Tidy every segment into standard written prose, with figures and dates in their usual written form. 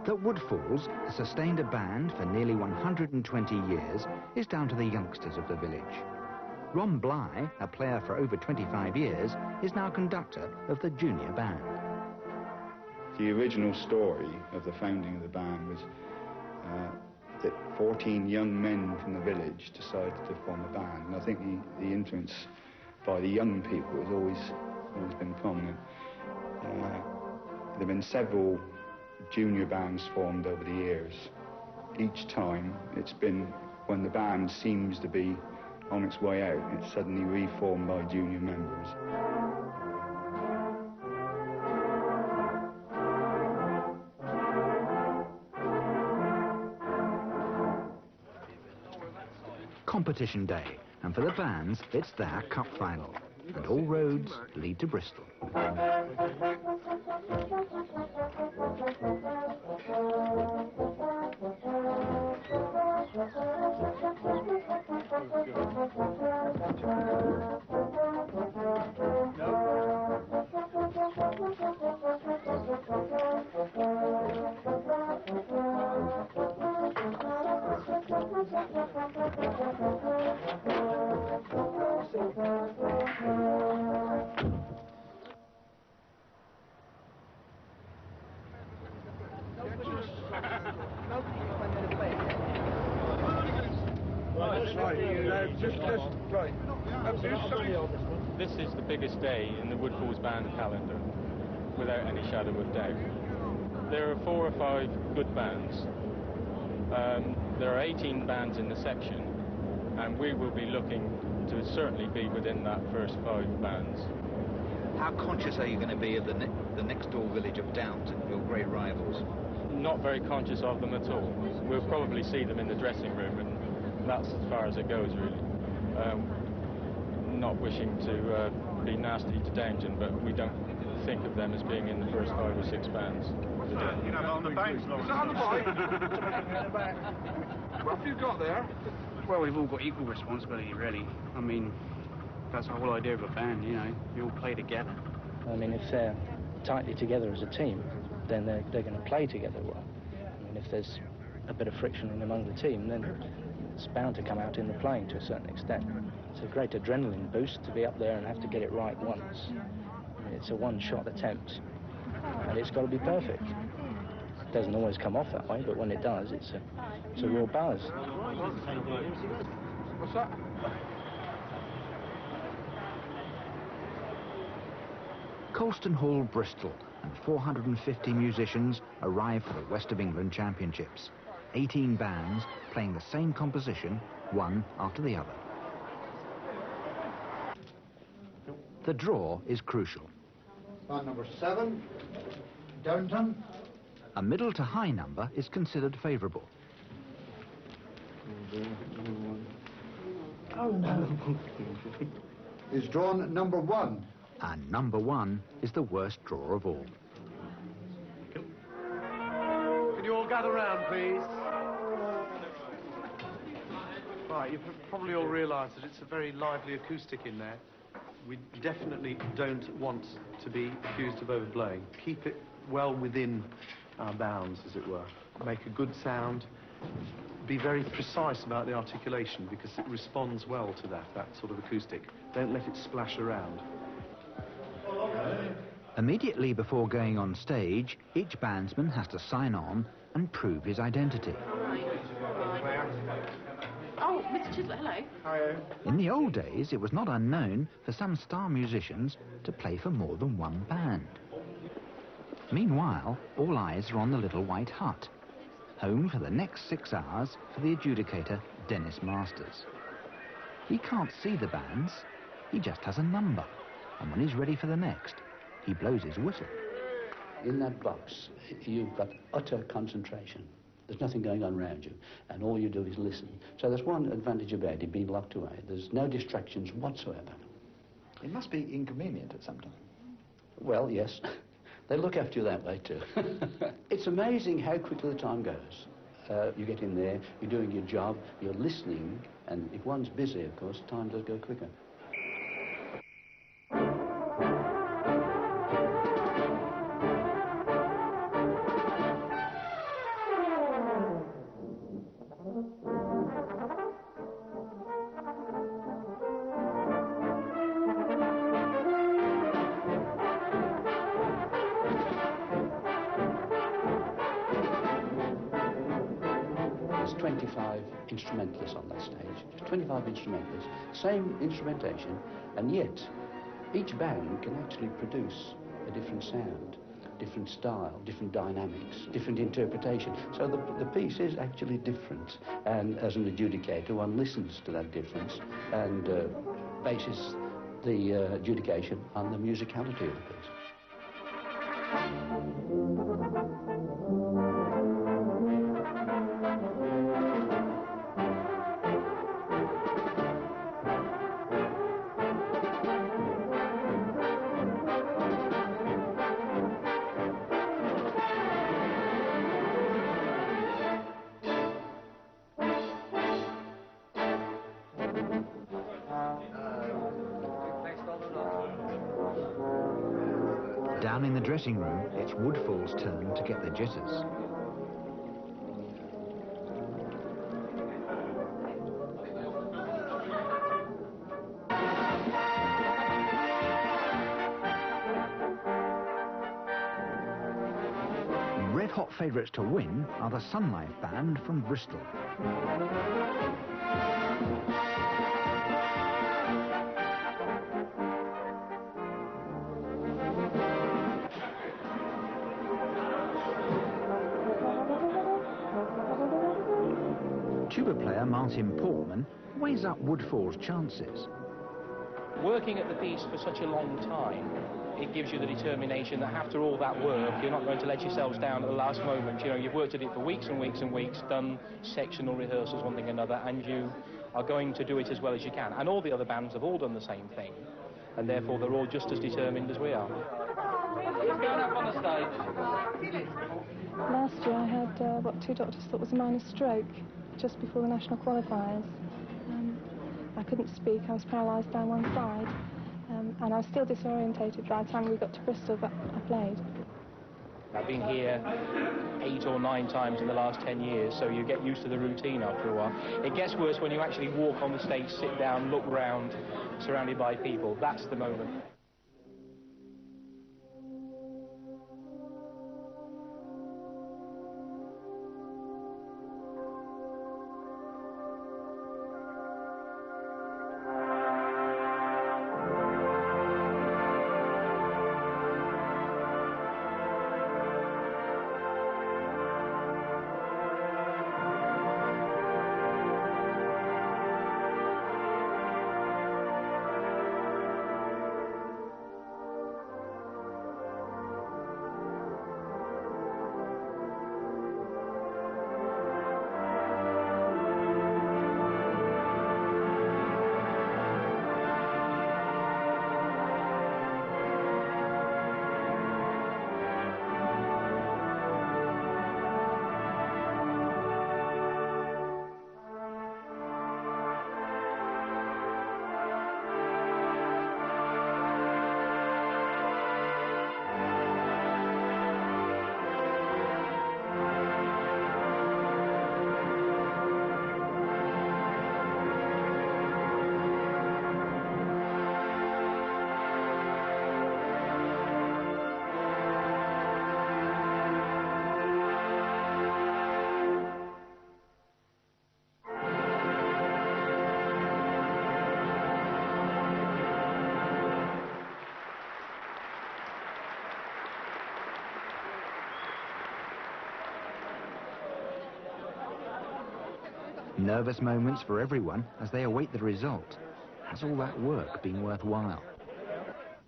That Woodfalls has sustained a band for nearly 120 years is down to the youngsters of the village. Ron Bly, a player for over 25 years, is now conductor of the junior band. The original story of the founding of the band was that 14 young men from the village decided to form a band. And I think the influence by the young people has always been prominent. There have been several junior bands formed over the years. Each time it's been when the band seems to be on its way out, it's suddenly reformed by junior members. Competition day, and for the bands it's their cup final, and all roads lead to Bristol. This is the biggest day in the Woodfalls band calendar, without any shadow of doubt. There are 4 or 5 good bands. There are 18 bands in the section, and we will be looking to certainly be within that first 5 bands. How conscious are you going to be of the next door village of Downs and your great rivals? Not very conscious of them at all. We'll probably see them in the dressing room, and that's as far as it goes, really. Not wishing to be nasty to Downton, but we don't think of them as being in the first 5 or 6 bands. You know, on the banks, Lawrence. Is that on the bike? What have you got there? Well, we've all got equal responsibility, really. I mean, that's the whole idea of a band, you know. You all play together. I mean, if they're tightly together as a team, then they're going to play together well. I mean, if there's a bit of friction in among the team, then it's bound to come out in the playing to a certain extent. It's a great adrenaline boost to be up there and have to get it right once. I mean, it's a one-shot attempt, and it's got to be perfect. It doesn't always come off that way, but when it does, it's a real buzz. What's that? Colston Hall, Bristol, and 450 musicians arrive for the West of England Championships. 18 bands playing the same composition, one after the other. The draw is crucial. Band number 7, Downton. A middle to high number is considered favourable. Oh no. Is drawn number 1. And number 1 is the worst draw of all. Can you all gather round, please? Right, you probably all realise that it's a very lively acoustic in there. We definitely don't want to be accused of overblowing. Keep it well within our bounds, as it were. Make a good sound. Be very precise about the articulation, because it responds well to that sort of acoustic. Don't let it splash around. Immediately before going on stage, each bandsman has to sign on and prove his identity. Oh, Mr. Chislett, hello. Hi. In the old days, it was not unknown for some star musicians to play for more than one band. Meanwhile, all eyes are on the little white hut, home for the next 6 hours for the adjudicator, Dennis Masters. He can't see the bands, he just has a number, and when he's ready for the next, he blows his whistle. In that box, you've got utter concentration. There's nothing going on around you, and all you do is listen. So there's one advantage about it being locked away. There's no distractions whatsoever. It must be inconvenient at some time. Well, yes. They look after you that way, too. It's amazing how quickly the time goes. You get in there, you're doing your job, you're listening, and if one's busy, of course, time does go quicker. 25 instrumentalists on that stage. 25 instrumentalists, same instrumentation, and yet each band can actually produce a different sound, different style, different dynamics, different interpretation. So the piece is actually different. And as an adjudicator, one listens to that difference and bases the adjudication on the musicality of the piece. Down in the dressing room, it's Woodfalls' turn to get the jitters. Red-hot favourites to win are the Sun Life Band from Bristol. Tuba player Martin Portman weighs up Woodfalls' chances. Working at the piece for such a long time, it gives you the determination that after all that work, you're not going to let yourselves down at the last moment. You know, you've worked at it for weeks and weeks and weeks, done sectional rehearsals, one thing or another, and you are going to do it as well as you can. And all the other bands have all done the same thing, and therefore they're all just as determined as we are. Who's going up on the stage? Last year I had what two doctors thought was a minor stroke just before the national qualifiers. I couldn't speak, I was paralysed down one side, and I was still disorientated by the time we got to Bristol, but I played. I've been here 8 or 9 times in the last 10 years, so you get used to the routine after a while. It gets worse when you actually walk on the stage, sit down, look round, surrounded by people. That's the moment. Nervous moments for everyone as they await the result. Has all that work been worthwhile?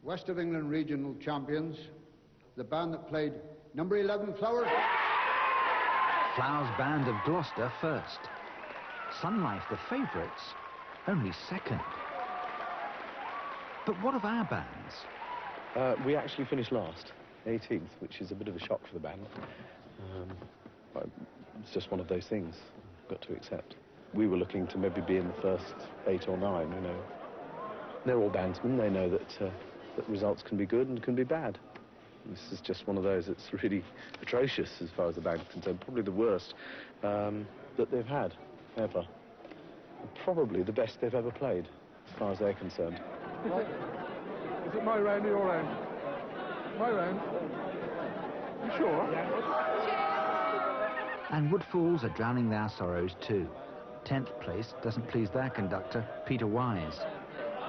West of England regional champions, the band that played number 11, Flowers. Flowers Band of Gloucester first. Sun Life, the favourites, only second. But what of our bands? We actually finished last, 18th, which is a bit of a shock for the band. It's just one of those things I've got to accept. We were looking to maybe be in the first 8 or 9, you know. They're all bandsmen. They know that, that results can be good and can be bad. This is just one of those that's really atrocious as far as the band's concerned. Probably the worst that they've had, ever. Probably the best they've ever played, as far as they're concerned. Is it my round or your round? My round? You sure? Yeah. And Woodfalls are drowning their sorrows too. 10th place doesn't please their conductor, Peter Wise.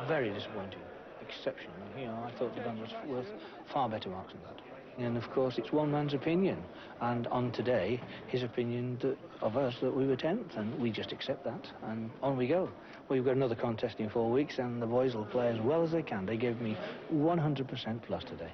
Very disappointing, exceptional. You know, I thought the band was worth far better marks than that. And of course, it's one man's opinion. And on today, his opinion of us that we were 10th, and we just accept that, and on we go. We've got another contest in 4 weeks, and the boys will play as well as they can. They gave me 100% plus today.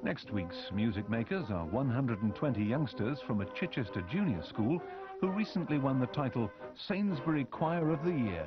Next week's music makers are 120 youngsters from a Chichester junior school who recently won the title Sainsbury Choir of the Year.